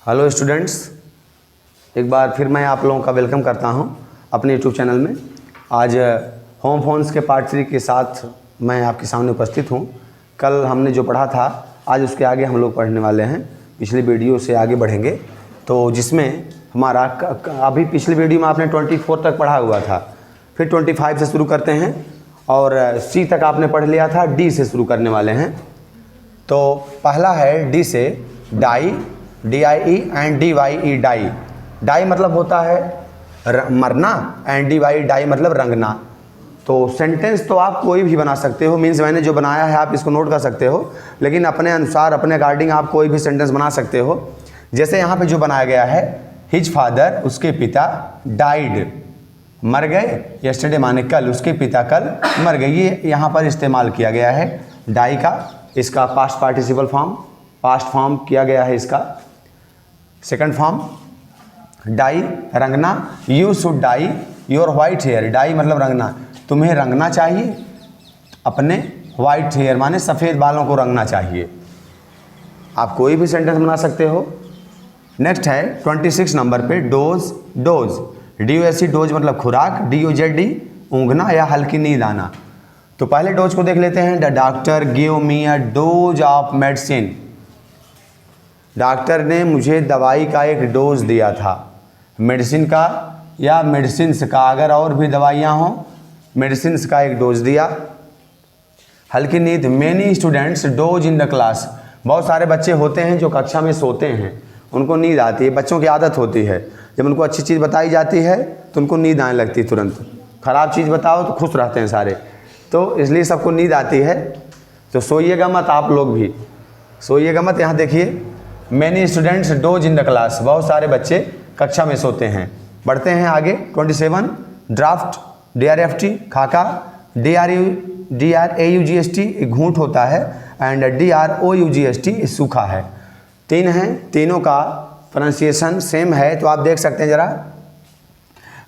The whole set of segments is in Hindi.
हेलो स्टूडेंट्स, एक बार फिर मैं आप लोगों का वेलकम करता हूं अपने यूट्यूब चैनल में। आज होम फोन्स के पार्ट 3 के साथ मैं आपके सामने उपस्थित हूं। कल हमने जो पढ़ा था आज उसके आगे हम लोग पढ़ने वाले हैं। पिछली वीडियो से आगे बढ़ेंगे तो जिसमें हमारा अभी पिछली वीडियो में आपने 24 तक पढ़ा हुआ था, फिर 25 से शुरू करते हैं और सी तक आपने पढ़ लिया था। डी से शुरू करने वाले हैं। तो पहला है डी से die, DIE and DYE dye. Dye मतलब होता है मरना एंड DYE डाई मतलब रंगना। तो सेंटेंस तो आप कोई भी बना सकते हो, मीन्स मैंने जो बनाया है आप इसको नोट कर सकते हो, लेकिन अपने अनुसार अपने अकॉर्डिंग आप कोई भी सेंटेंस बना सकते हो। जैसे यहाँ पे जो बनाया गया है, हिज फादर उसके पिता डाइड मर गए, यस्टरडे माने कल, उसके पिता कल मर गए। ये यहाँ पर इस्तेमाल किया गया है डाई का। इसका past participle form, past form किया गया है इसका। सेकंड फॉर्म डाई रंगना, you should dye your white hair. Dye मतलब रंगना, तुम्हें रंगना चाहिए अपने वाइट हेयर माने सफ़ेद बालों को रंगना चाहिए। आप कोई भी सेंटेंस बना सकते हो। नेक्स्ट है 26 नंबर पे डोज। डोज DOSE डोज मतलब खुराक, DOZD ऊँघना या हल्की नींद आना। तो पहले डोज को देख लेते हैं। The doctor give me a dose of medicine. Doctor ने मुझे दवाई का एक डोज दिया था, मेडिसिन का या मेडिसिन्स का, अगर और भी दवाइयाँ हों मेडिसिन्स का एक डोज दिया। हल्की नींद, many students dose in the class. बहुत सारे बच्चे होते हैं जो कक्षा में सोते हैं, उनको नींद आती है। बच्चों की आदत होती है, जब उनको अच्छी चीज़ बताई जाती है तो उनको नींद आने लगती है तुरंत। ख़राब चीज़ बताओ तो खुश रहते हैं सारे, तो इसलिए सबको नींद आती है। तो सोइएगा मत, आप लोग भी सोइएगा मत। यहाँ देखिए, many students dose in the class, बहुत सारे बच्चे कक्षा में सोते हैं। बढ़ते हैं आगे। 27 ड्राफ्ट, DRFT खाका, DRAUGST घूंट होता है एंड DROUGST सूखा है। तीन हैं, तीनों का प्रोनाउंसिएशन सेम है, तो आप देख सकते हैं जरा।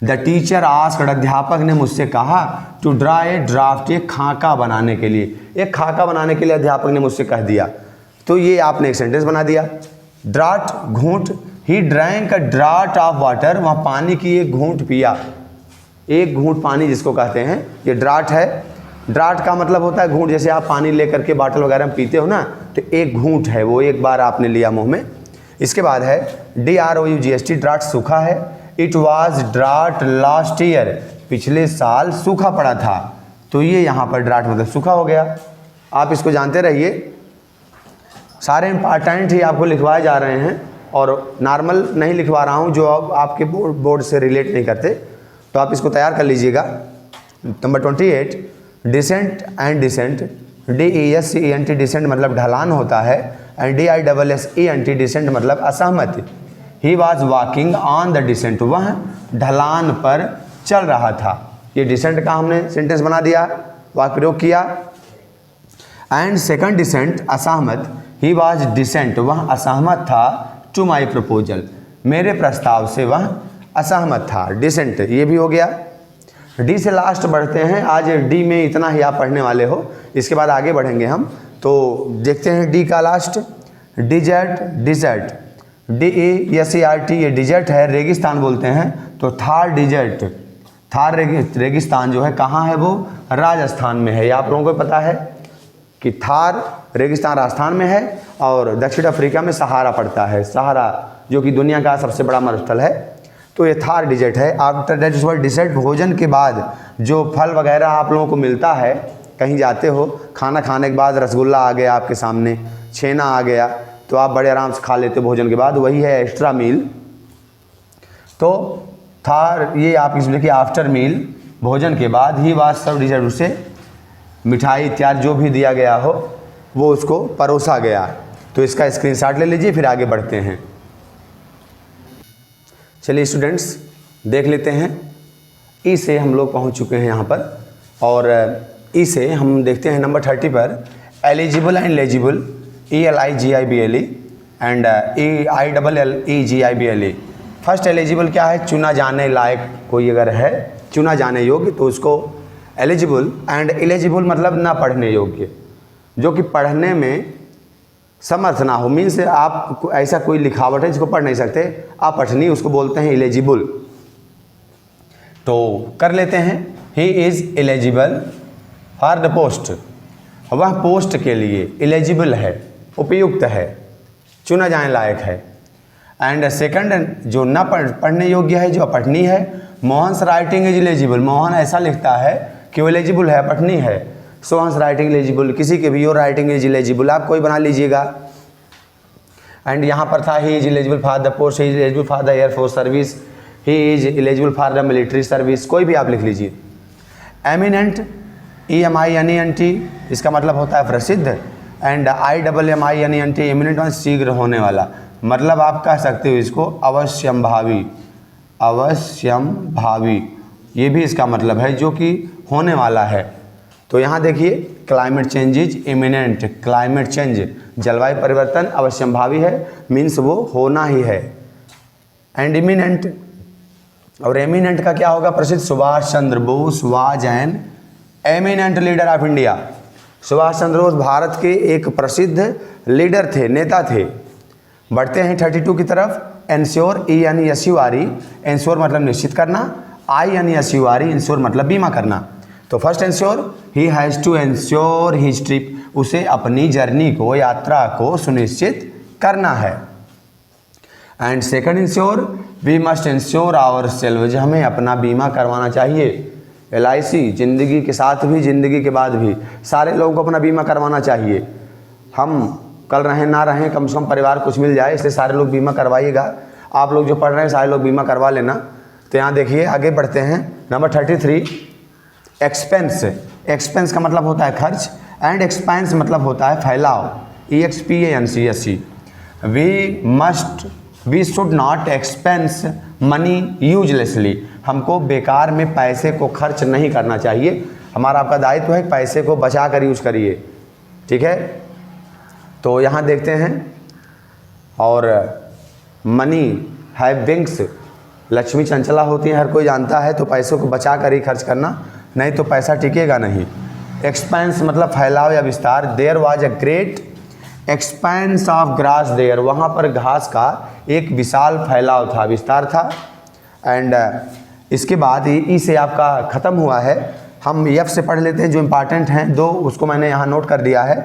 द टीचर आस्क्ड, अध्यापक ने मुझसे कहा, टू ड्रा ए ड्राफ्ट, एक खाका बनाने के लिए। एक खाका बनाने के लिए अध्यापक ने मुझसे कह दिया, तो ये आपने एक सेंटेंस बना दिया। ड्राट घूंट, he drank a draught of water, वहाँ पानी की एक घूंट पिया। एक घूंट पानी जिसको कहते हैं, ये ड्राट है। ड्राट का मतलब होता है घूंट, जैसे आप पानी लेकर के बाटल वगैरह में पीते हो ना, तो एक घूंट है वो, एक बार आपने लिया मुंह में। इसके बाद है DROUGST, ड्राट सूखा है। It was drought last year, पिछले साल सूखा पड़ा था। तो ये यहाँ पर ड्राट मतलब सूखा हो गया। आप इसको जानते रहिए, सारे इम्पॉर्टेंट ही आपको लिखवाए जा रहे हैं और नॉर्मल नहीं लिखवा रहा हूँ जो आपके बोर्ड से रिलेट नहीं करते, तो आप इसको तैयार कर लीजिएगा। Number 28 descent and descent, DESCENT descent मतलब ढलान होता है एंड DISSENT डिसेंट मतलब असहमत। He was walking on the descent, वह ढलान पर चल रहा था। ये डिसेंट का हमने सेंटेंस बना दिया, वाक्य प्रयोग किया। एंड सेकंड डिसेंट असहमत, ही वॉज डिसेंट, वह असहमत था, टू माई प्रपोजल, मेरे प्रस्ताव से वह असहमत था। डिसेंट ये भी हो गया। डी से लास्ट बढ़ते हैं। आज डी में इतना ही आप पढ़ने वाले हो, इसके बाद आगे बढ़ेंगे हम। तो देखते हैं डी का लास्ट। डिजर्ट, डिजर्ट DESERT, ये डिजर्ट है, रेगिस्तान बोलते हैं। तो थार डिजर्ट, थार रेगिस्तान जो है कहाँ है, वो राजस्थान में है। ये आप लोगों को पता है कि थार रेगिस्तान राजस्थान में है और दक्षिण अफ्रीका में सहारा पड़ता है। सहारा जो कि दुनिया का सबसे बड़ा मरुस्थल है, तो ये थार डिजर्ट है। आफ्टर दैट इज डिजर्ट, भोजन के बाद जो फल वगैरह आप लोगों को मिलता है, कहीं जाते हो खाना खाने के बाद रसगुल्ला आ गया आपके सामने, छेना आ गया, तो आप बड़े आराम से खा लेते हो भोजन के बाद, वही है एक्स्ट्रा मील। तो थार ये आप इसमें देखिए, आफ्टर मील भोजन के बाद, ही वाज सर्व डिजर्ट, उसे मिठाई इत्यादि जो भी दिया गया हो वो उसको परोसा गया। तो इसका स्क्रीनशॉट ले लीजिए, फिर आगे बढ़ते हैं। चलिए स्टूडेंट्स देख लेते हैं। ई से हम लोग पहुंच चुके हैं यहाँ पर, और ई से हम देखते हैं नंबर 30 पर eligible and legible, ELIGIBLE and EILLEGIBLE। First eligible क्या है, चुना जाने लायक कोई अगर है, चुना जाने योग्य, तो उसको एलिजिबल। एंड इलिजिबल मतलब ना पढ़ने योग्य, जो कि पढ़ने में समर्थ ना हो, मीन्स आप ऐसा कोई लिखावट है जिसको पढ़ नहीं सकते, अपठनीय, उसको बोलते हैं इलेजिबल। तो कर लेते हैं, he is eligible for the post, वह पोस्ट के लिए एलिजिबल है, उपयुक्त है, चुना जाने लायक है। एंड सेकंड, जो न पढ़ने योग्य है, जो अपठनीय है, Mohan's writing is eligible, Mohan ऐसा लिखता है कि वो एलिजिबल है, अपठनीय है। सोहन्स राइटिंग एलिजिबल, किसी के भी योर राइटिंग इज एलिजिबल, आप कोई बना लीजिएगा। एंड यहाँ पर था he is eligible for the post, he is eligible for the air force service, he is eligible for the military service, कोई भी आप लिख लीजिए। एमिनेंट, EMINENT, इसका मतलब होता है प्रसिद्ध। एंड IMMINENT, एमिनेंट मीन्स शीघ्र होने वाला, मतलब आप कह सकते हो इसको अवश्यंभावी, अवश्यंभावी, ये भी इसका मतलब है जो कि होने वाला है। तो यहाँ देखिए, climate change is imminent, climate change, जलवायु परिवर्तन अवश्यंभावी है, मीन्स वो होना ही है। एंड इमिनेंट, और एमिनेंट का क्या होगा, प्रसिद्ध। Subhash Chandra Bose was an eminent leader of India, Subhash Chandra Bose Bharat के एक प्रसिद्ध लीडर थे, नेता थे। बढ़ते हैं 32 की तरफ। इंश्योर, ENSURE, इंश्योर मतलब निश्चित करना, INSURE, इंश्योर मतलब बीमा करना। तो first insure, he has to insure his trip, उसे अपनी जर्नी को, यात्रा को सुनिश्चित करना है। And second insure, we must insure ourselves, हमें अपना बीमा करवाना चाहिए। LIC, ज़िंदगी के साथ भी ज़िंदगी के बाद भी सारे लोगों को अपना बीमा करवाना चाहिए। हम कल रहें ना रहें, कम से कम परिवार कुछ मिल जाए, इसलिए सारे लोग बीमा करवाइएगा। आप लोग जो पढ़ रहे हैं सारे लोग बीमा करवा लेना। तो यहाँ देखिए, आगे बढ़ते हैं। नंबर 33, एक्सपेंस, एक्सपेंस का मतलब होता है खर्च, एंड एक्सपेंस मतलब होता है फैलाव, EXPANCE। We should not expense money uselessly, हमको बेकार में पैसे को खर्च नहीं करना चाहिए। हमारा आपका दायित्व है पैसे को बचा कर यूज करिए, ठीक है। तो यहाँ देखते हैं, और money have wings, Lakshmi Chanchala होती है, हर कोई जानता है। तो पैसों को बचा कर ही खर्च करना, नहीं तो पैसा टिकेगा नहीं। एक्सपेंस मतलब फैलाव या विस्तार। There was a great expanse of grass there, वहाँ पर घास का एक विशाल फैलाव था, विस्तार था। एंड इसके बाद ई से आपका ख़त्म हुआ है। हम F से पढ़ लेते हैं, जो इम्पॉर्टेंट हैं दो, उसको मैंने यहाँ नोट कर दिया है।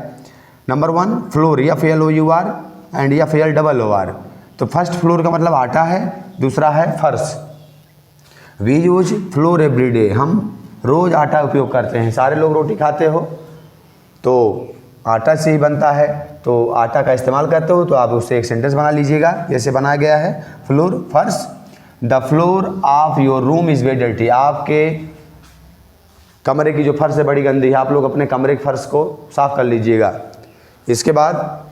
Number 1 floor, FLOUR and FLOOR। तो फर्स्ट फ्लोर का मतलब आटा है, दूसरा है फर्श। वी यूज फ्लोर एवरीडे, हम रोज़ आटा उपयोग करते हैं। सारे लोग रोटी खाते हो तो आटा से ही बनता है, तो आटा का इस्तेमाल करते हो, तो आप उससे एक सेंटेंस बना लीजिएगा, जैसे बनाया गया है। फ्लोर, फर्श। The floor of your room is very dirty, आपके कमरे की जो फर्श है बड़ी गंदी है, आप लोग अपने कमरे के फर्श को साफ़ कर लीजिएगा। इसके बाद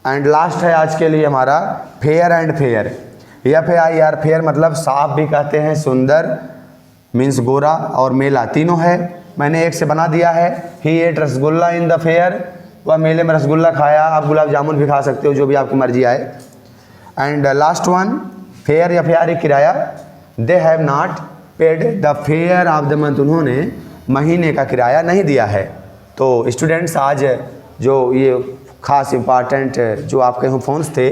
एंड लास्ट है आज के लिए हमारा fair and fair, FAIR, fair मतलब साफ भी कहते हैं, सुंदर मीन्स गोरा, और मेला, तीनों है। मैंने एक से बना दिया है। He ate rasgulla in the fair, वह मेले में रसगुल्ला खाया। आप गुलाब जामुन भी खा सकते हो, जो भी आपकी मर्जी आए। And last one fair FAIR किराया। They have not paid the fair of the month, उन्होंने महीने का किराया नहीं दिया है। तो स्टूडेंट्स, आज जो ये खास इम्पॉर्टेंट जो आपके होमफोन्स थे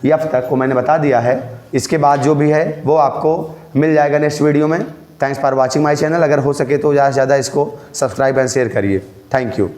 F तक को मैंने बता दिया है। इसके बाद जो भी है वो आपको मिल जाएगा नेक्स्ट वीडियो में। Thanks for watching my channel. अगर हो सके तो ज़्यादा से ज़्यादा इसको सब्सक्राइब एंड शेयर करिए। Thank you.